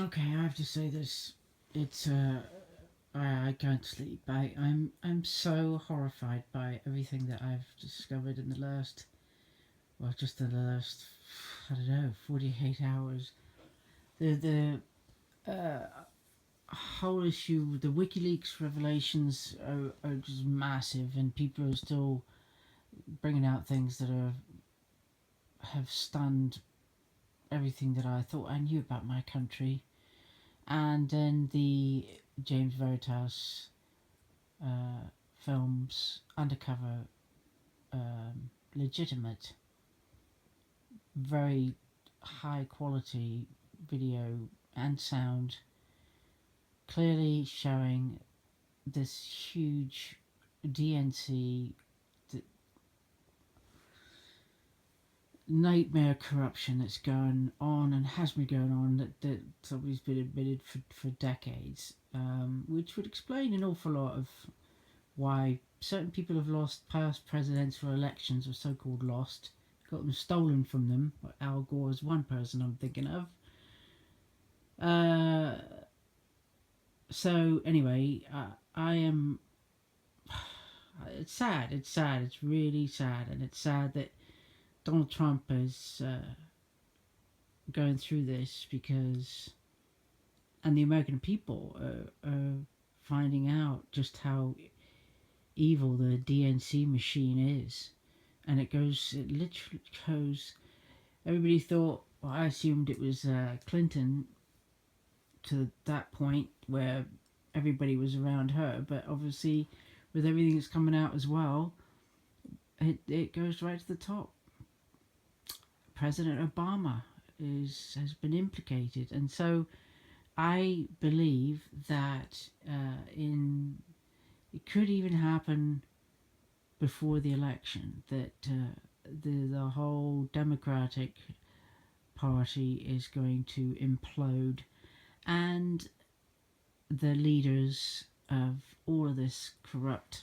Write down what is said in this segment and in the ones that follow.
Okay, I have to say this. It's I can't sleep. I'm so horrified by everything that I've discovered in the last, well, just in the last, I don't know, 48 hours. The whole issue, the WikiLeaks revelations are just massive, and people are still bringing out things that have stunned everything that I thought I knew about my country. And then the James Veritas films, undercover, legitimate, very high quality video and sound, clearly showing this huge DNC nightmare corruption that's going on and has been going on, that's always been admitted for decades, which would explain an awful lot of why certain people have lost past presidential elections, or so-called lost, got them stolen from them. Al Gore is one person I'm thinking of. Uh, so anyway, I am. It's sad. It's sad. It's really sad, and it's sad that Donald Trump is going through this because, and the American people are finding out just how evil the DNC machine is, and it literally goes. Everybody thought, well, I assumed it was Clinton to that point where everybody was around her, but obviously with everything that's coming out as well, it goes right to the top. President Obama has been implicated, and so I believe that it could even happen before the election, that the whole Democratic Party is going to implode, and the leaders of all of this corruption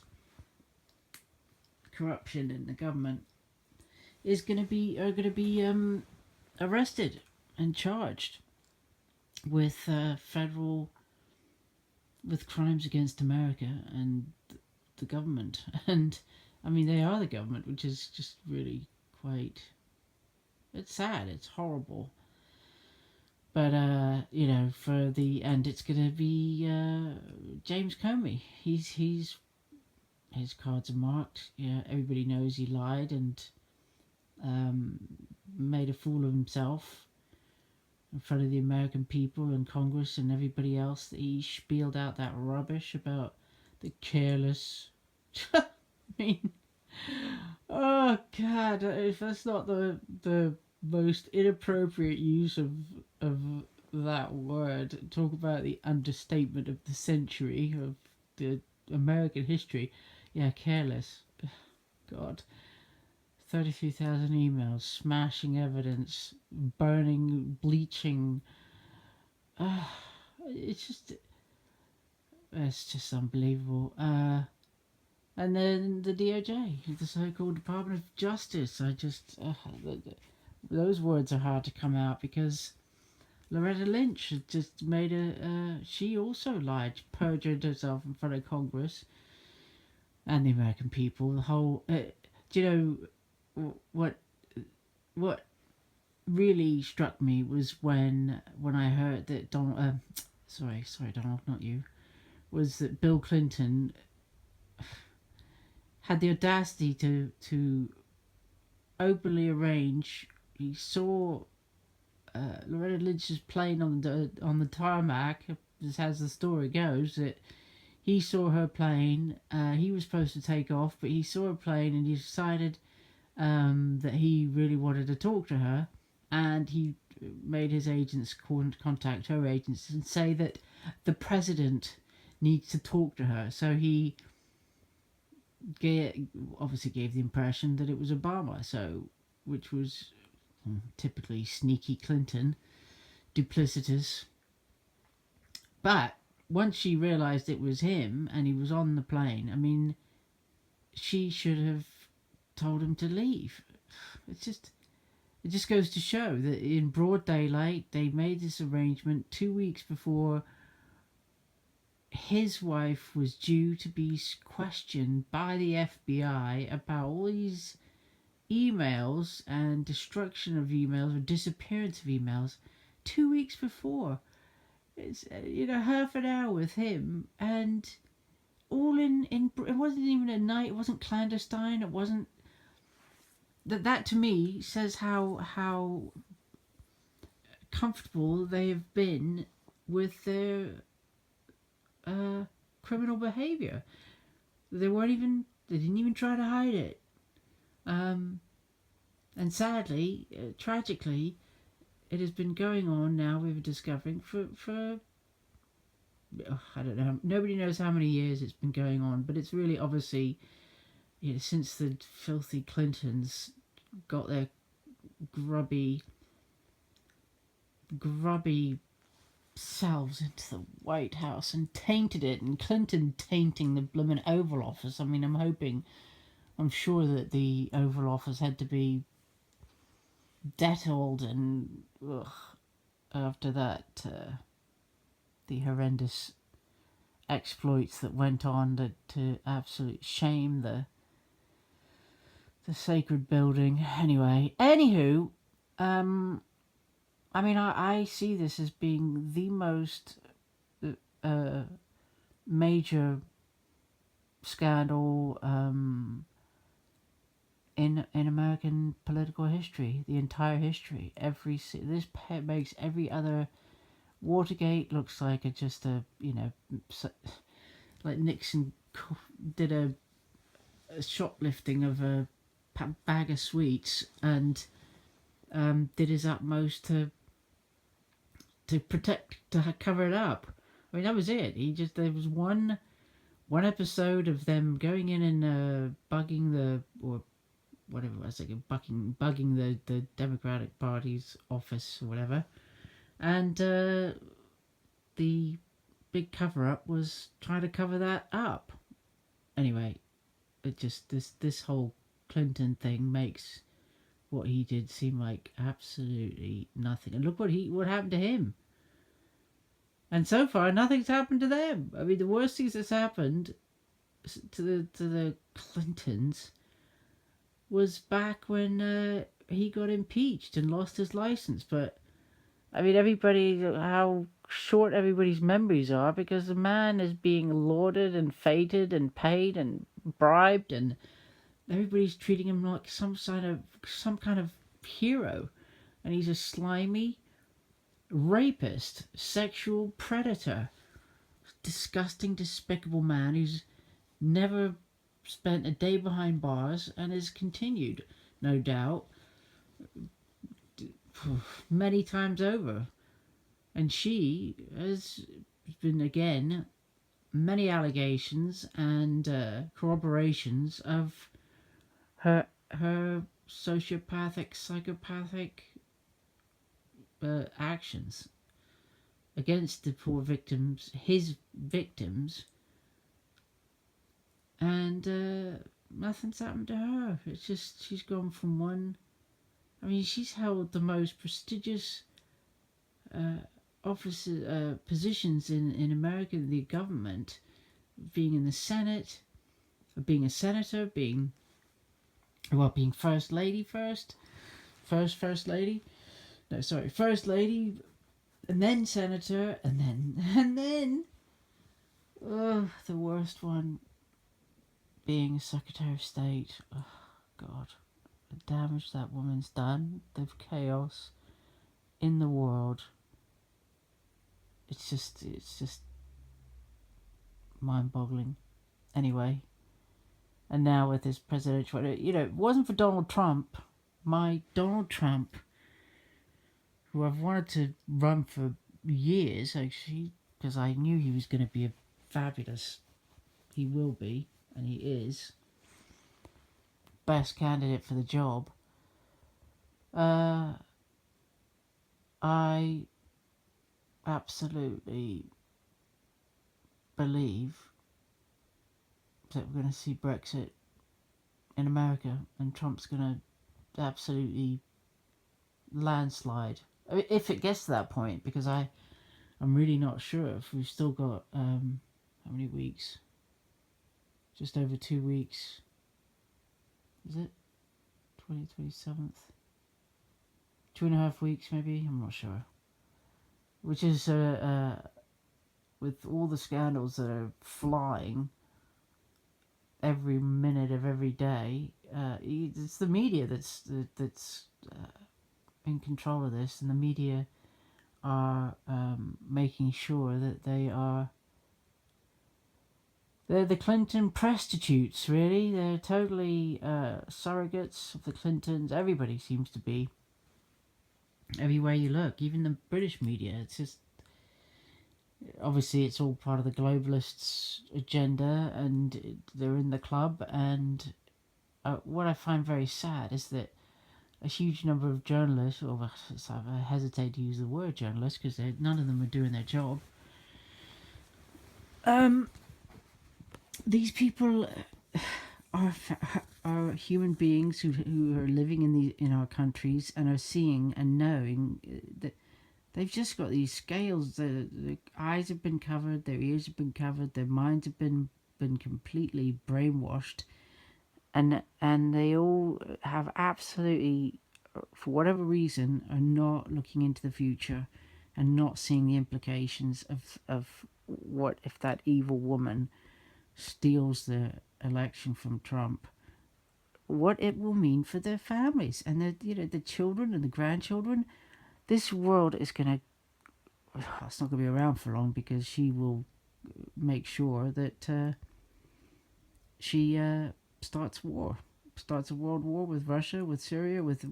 in the government are going to be arrested and charged with federal with crimes against America and the government. And I mean, they are the government, which is just really quite. It's sad. It's horrible. But for the end, it's gonna be James Comey. He's his cards are marked. Yeah, everybody knows he lied and um, made a fool of himself in front of the American people and Congress and everybody else. That he spieled out that rubbish about the careless. I mean, oh God! If that's not the most inappropriate use of that word, talk about the understatement of the century of the American history. Yeah, careless. God. 33,000 emails, smashing evidence, burning, bleaching. Uh, it's just unbelievable. And then the DOJ, the so-called Department of Justice. Those words are hard to come out because Loretta Lynch had just made she also lied, perjured herself in front of Congress and the American people. The whole, do you know what really struck me was when I heard that Donald, sorry Donald, not you, was that Bill Clinton had the audacity to openly arrange. He saw Loretta Lynch's plane on the tarmac. As the story goes, that he saw her plane. He was supposed to take off, but he saw a plane and he decided that he really wanted to talk to her, and he made his agents contact her agents and say that the president needs to talk to her. So he obviously gave the impression that it was Obama, so which was typically sneaky Clinton, duplicitous. But once she realized it was him and he was on the plane, I mean, she should have told him to leave. It's just, It just goes to show that in broad daylight, they made this arrangement 2 weeks before his wife was due to be questioned by the FBI about all these emails and destruction of emails or disappearance of emails 2 weeks before. It's half an hour with him, and all in it wasn't even at night. It wasn't clandestine. It wasn't that to me says how comfortable they have been with their criminal behavior. They didn't even try to hide it. And sadly, tragically, it has been going on now. We've been discovering for I don't know. Nobody knows how many years it's been going on, but it's really obviously, since the filthy Clintons got their grubby selves into the White House and tainted it, and Clinton tainting the bloomin' Oval Office. I mean, I'm sure that the Oval Office had to be detolled and after that, the horrendous exploits that went on to absolute shame the sacred building. Anywho, I see this as being the most major scandal in American political history, the entire history. This makes every other Watergate looks like like Nixon did a shoplifting of a bag of sweets and did his utmost to cover it up. I mean, that was it. There was one episode of them going in and bugging or whatever it was, like bugging the Democratic Party's office or whatever, and the big cover up was trying to cover that up. Anyway, it just this whole Clinton thing makes what he did seem like absolutely nothing. And look what happened to him. And so far, nothing's happened to them. I mean, the worst things that's happened to the Clintons was back when he got impeached and lost his license. But I mean, how short everybody's memories are, because the man is being lauded and feted and paid and bribed, and everybody's treating him like some kind of hero, and he's a slimy rapist, sexual predator, disgusting, despicable man who's never spent a day behind bars and has continued, no doubt, many times over. And she has been, again, many allegations and corroborations of her psychopathic actions against the poor victims, his victims, and nothing's happened to her. It's just she's gone from one. I mean, she's held the most prestigious positions in America, the government, being in the Senate, being a senator, being first lady, first lady, and then senator, and then the worst one, being Secretary of State. Oh, God, the damage that woman's done, the chaos in the world. It's just mind-boggling. Anyway, and now with this presidential, it wasn't for Donald Trump, who I've wanted to run for years, actually, because I knew he was going to be he will be, and he is, best candidate for the job. I absolutely believe that we're going to see Brexit in America, and Trump's going to absolutely landslide. I mean, if it gets to that point, because I'm really not sure if we've still got how many weeks? Just over 2 weeks. Is it 27th? 2.5 weeks maybe. I'm not sure. Which is with all the scandals that are flying every minute of every day, it's the media that's in control of this, and the media are making sure that they're the Clinton prostitutes. Really, they're totally surrogates of the Clintons. Everybody seems to be. Everywhere you look, even the British media, it's just obviously it's all part of the globalists' agenda, and they're in the club. And what I find very sad is that a huge number of journalists, or I hesitate to use the word journalists because none of them are doing their job. These people are human beings who are living in our countries and are seeing and knowing that they've just got these scales. Their eyes have been covered, their ears have been covered, their minds have been completely brainwashed, and they all have absolutely, for whatever reason, are not looking into the future and not seeing the implications of what if that evil woman steals the election from Trump, what it will mean for their families and the children and the grandchildren. This world is gonna, it's not gonna be around for long, because she will make sure that she starts a world war with Russia, with Syria, with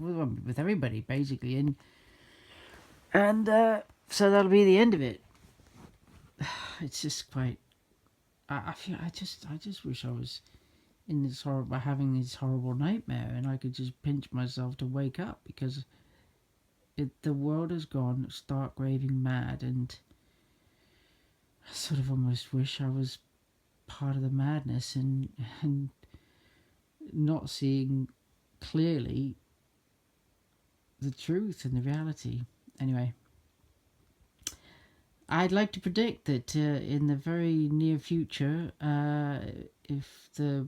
everybody basically, and so that'll be the end of it. It's just quite. I just wish I was in this having this horrible nightmare, and I could just pinch myself to wake up, because the world has gone stark raving mad, and I sort of almost wish I was part of the madness and not seeing clearly the truth and the reality. Anyway, I'd like to predict that in the very near future, if the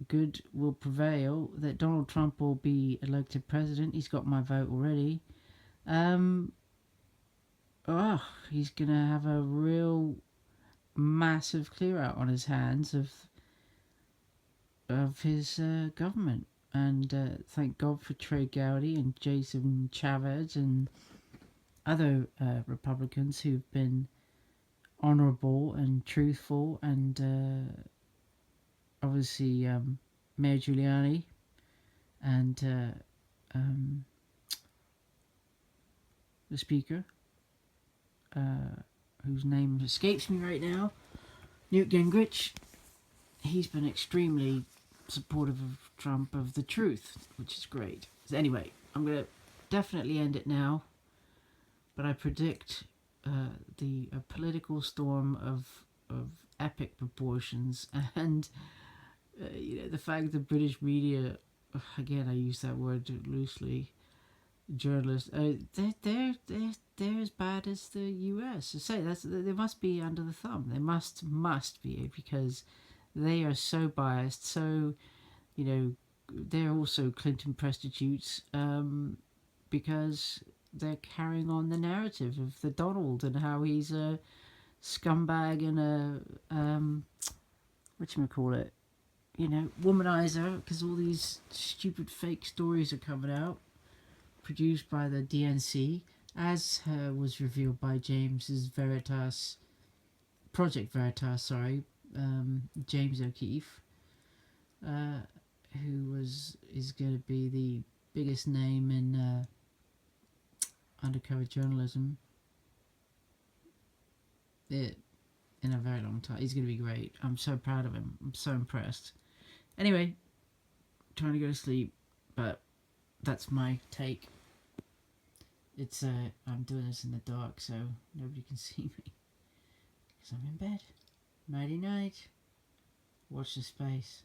good will prevail, that Donald Trump will be elected president. He's got my vote already. He's gonna have a real massive clear out on his hands of his government. And thank God for Trey Gowdy and Jason Chavez and other Republicans who've been honourable and truthful, and obviously Mayor Giuliani and the Speaker, whose name escapes me right now, Newt Gingrich. He's been extremely supportive of Trump, of the truth, which is great. So anyway, I'm going to definitely end it now, but I predict the political storm of epic proportions, and the fact that British media, again I use that word loosely, journalists, they're as bad as the US. I say they must be under the thumb. They must be, because they are so biased. So they're also Clinton prostitutes, because they're carrying on the narrative of the Donald and how he's a scumbag and a whatchamacallit, womanizer, because all these stupid fake stories are coming out, produced by the DNC, as was revealed by James's Project Veritas, James O'Keefe, who is going to be the biggest name in undercover journalism in a very long time. He's going to be great. I'm so proud of him. I'm so impressed. Anyway, trying to go to sleep, but that's my take. It's I'm doing this in the dark, so nobody can see me, because I'm in bed. Nighty night. Watch the space.